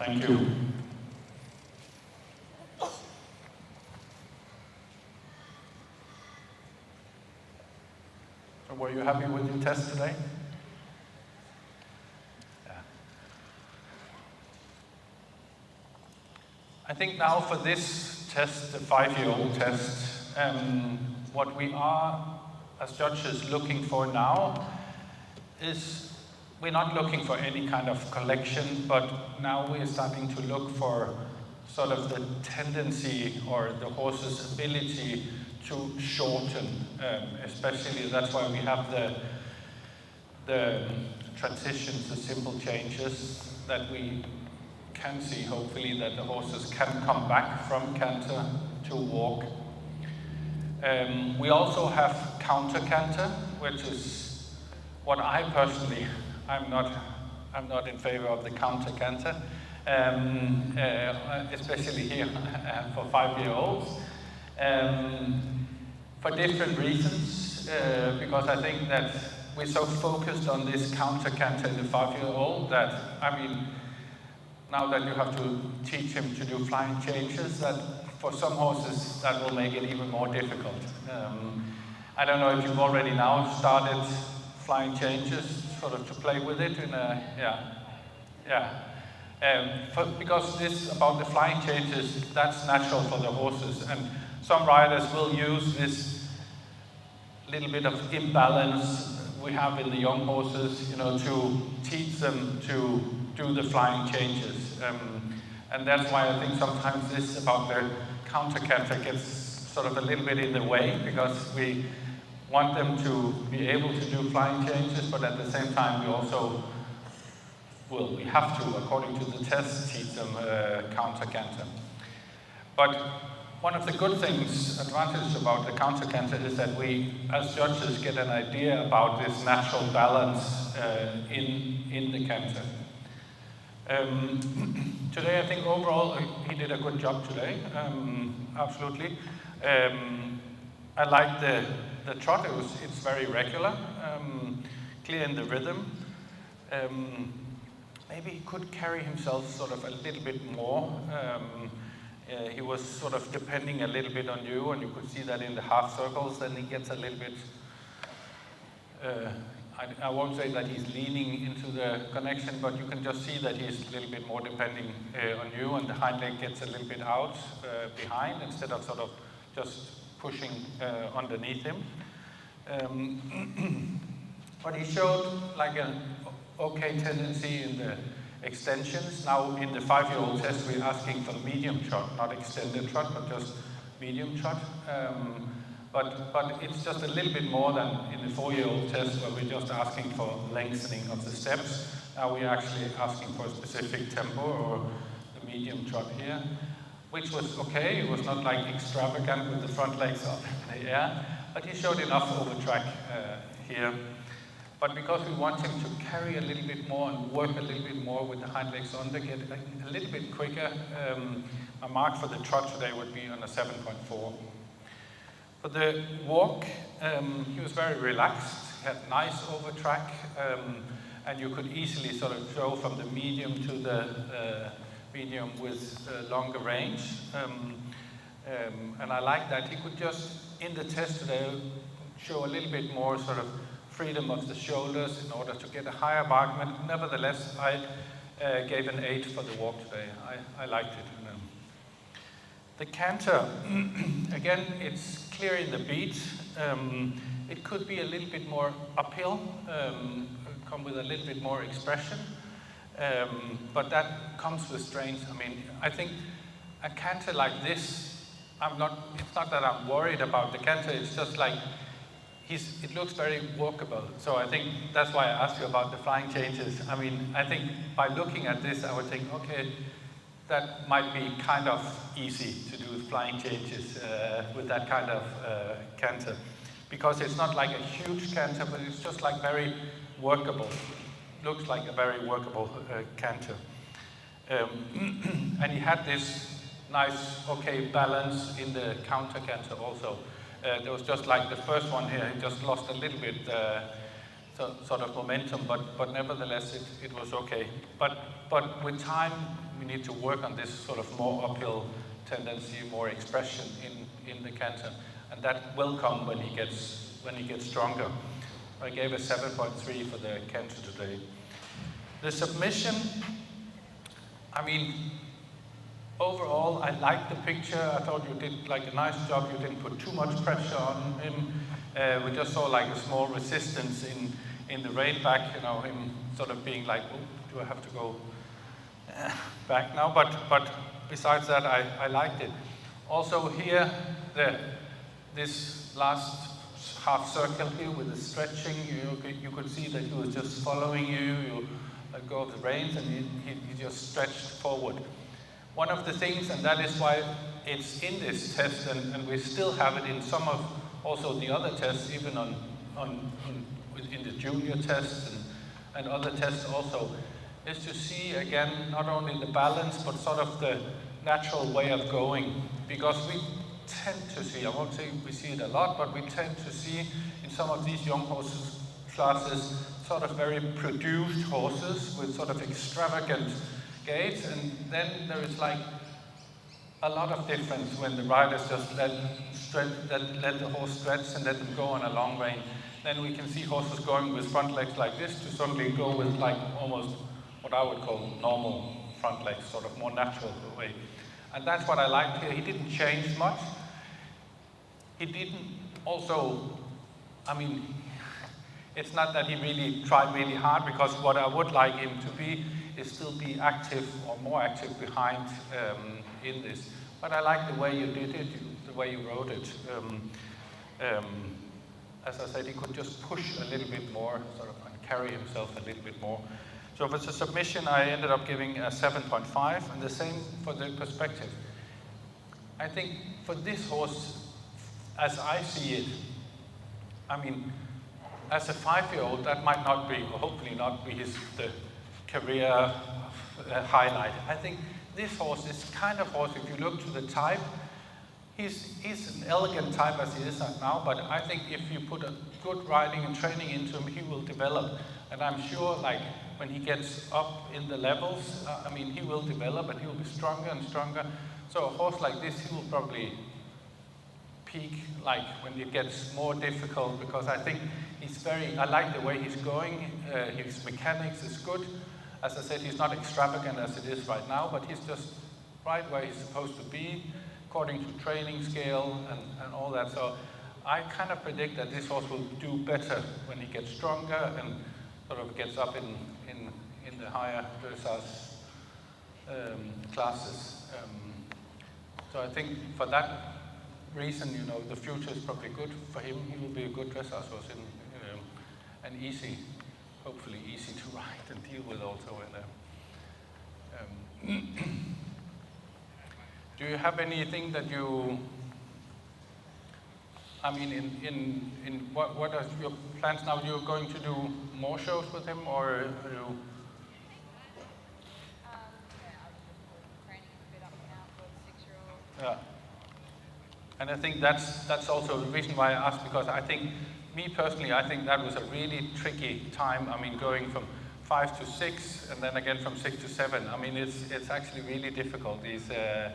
Thank you. So were you happy with your test today? Yeah. I think now for this test, the 5-year-old test, what we are as judges looking for now is we're not looking for any kind of collection, but now we're starting to look for sort of the tendency or the horse's ability to shorten, especially that's why we have the transitions, the simple changes that we can see, hopefully, that the horses can come back from canter to walk. We also have counter canter, which is what I personally, I'm not in favor of the counter canter, especially here for 5-year-olds, for different reasons, because I think that we're so focused on this counter canter in the 5-year-old that, I mean, now that you have to teach him to do flying changes, that for some horses that will make it even more difficult. I don't know if you've already now started flying changes, sort of to play with it in a, because this about the flying changes, that's natural for the horses, and some riders will use this little bit of imbalance we have in the young horses, you know, to teach them to do the flying changes, and that's why I think sometimes this about the counter canter gets sort of a little bit in the way, because we want them to be able to do flying changes, but at the same time we also, well, we have to, according to the test, teach them counter canter. But one of the good things, advantages about the counter canter is that we, as judges, get an idea about this natural balance in the canter. Today, I think overall he did a good job today, absolutely. I like the trot, it's very regular, clear in the rhythm. Maybe he could carry himself sort of a little bit more. He was sort of depending a little bit on you, and you could see that in the half circles, then he gets a little bit, I won't say that he's leaning into the connection, but you can just see that he's a little bit more depending on you, and the hind leg gets a little bit out behind instead of sort of just pushing underneath him. But he showed like an okay tendency in the extensions. Now in the 5-year-old test we're asking for medium trot, not extended trot, but just medium trot. But it's just a little bit more than in the 4-year-old test where we're just asking for lengthening of the steps. Now we're actually asking for a specific tempo or the medium trot here, which was okay. It was not like extravagant with the front legs up in the air, but he showed enough over track here. But because we want him to carry a little bit more and work a little bit more with the hind legs on, they get a little bit quicker. My mark for the trot today would be on a 7.4. For the walk, he was very relaxed, he had nice over track, and you could easily sort of show from the medium to the medium with longer range. And I like that he could just, in the test today, show a little bit more sort of freedom of the shoulders in order to get a higher markment. Nevertheless, I gave an 8 for the walk today. I liked it. The canter, again, it's clear in the beat. It could be a little bit more uphill, come with a little bit more expression, but that comes with strength. I mean, I think a canter like this, it's not that I'm worried about the canter, it's just like, it looks very walkable. So I think that's why I asked you about the flying changes. I mean, I think by looking at this, I would think, okay, that might be kind of easy to do flying changes with that kind of canter. Because it's not like a huge canter, but it's just like very workable. Looks like a very workable canter. And he had this nice, okay, balance in the counter canter also. There was just like the first one here, he just lost a little bit sort of momentum, but nevertheless it was okay. But with time, we need to work on this sort of more uphill tendency, more expression in the canter, and that will come when he gets stronger. I gave a 7.3 for the canter today. The submission, I mean, overall, I liked the picture. I thought you did like a nice job. You didn't put too much pressure on him. We just saw like a small resistance in the rein back, you know, him sort of being like, oh, do I have to go back now? But besides that, I liked it. Also here, this last half circle here with the stretching, you could see that he was just following you. You let go of the reins and he just stretched forward. One of the things, and that is why it's in this test, and we still have it in some of also the other tests, even in the junior tests and other tests also, is to see again not only the balance but sort of the natural way of going. Because we tend to see, I won't say we see it a lot, but we tend to see in some of these young horses classes sort of very produced horses with sort of extravagant gaits, and then there is like a lot of difference when the riders just let the horse stretch and let them go on a long rein. Then we can see horses going with front legs like this to suddenly go with like almost what I would call normal front legs, sort of more natural way. And that's what I liked here. He didn't change much. He didn't also, I mean, it's not that he really tried really hard, because what I would like him to be is still be active or more active behind in this. But I like the way you did it, the way you wrote it. As I said, he could just push a little bit more, sort of, and carry himself a little bit more. So for the submission, I ended up giving a 7.5, and the same for the perspective. I think for this horse, as I see it, I mean, as a 5-year-old, that might not be, or hopefully not be the career highlight. I think this horse is kind of horse, if you look to the type, he's an elegant type as he is now, but I think if you put a good riding and training into him, he will develop. And I'm sure, like, when he gets up in the levels, I mean, he will develop and he will be stronger and stronger. So a horse like this, he will probably peak, like, when it gets more difficult, because I think I like the way he's going. His mechanics is good. As I said, he's not extravagant as it is right now, but he's just right where he's supposed to be, according to training scale and all that. So I kind of predict that this horse will do better when he gets stronger and sort of gets up in the higher dressage classes. So I think for that reason, you know, the future is probably good for him. He will be a good dressage horse and easy, hopefully easy to ride and deal with also. Do you have anything that you, I mean, in what are your plans now? You're going to do more shows with him, or are you? Yeah. And I think that's also the reason why I asked, because I think, me personally, I think that was a really tricky time. I mean, going from 5 to 6, and then again from 6 to 7. I mean, it's actually really difficult. I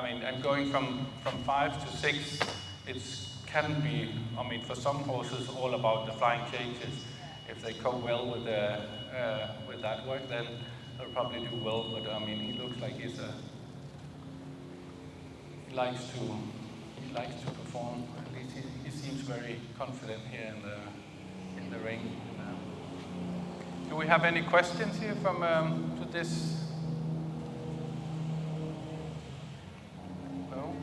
mean, and going from 5 to 6, it can be, I mean, for some horses, all about the flying changes. If they cope well with that work, then they'll probably do well. But I mean, he looks like he likes to perform. At least he seems very confident here in the ring. Do we have any questions here from to this? No.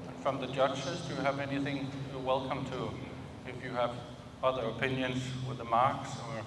And from the judges, do you have anything? You're welcome to, if you have other opinions with the marks or.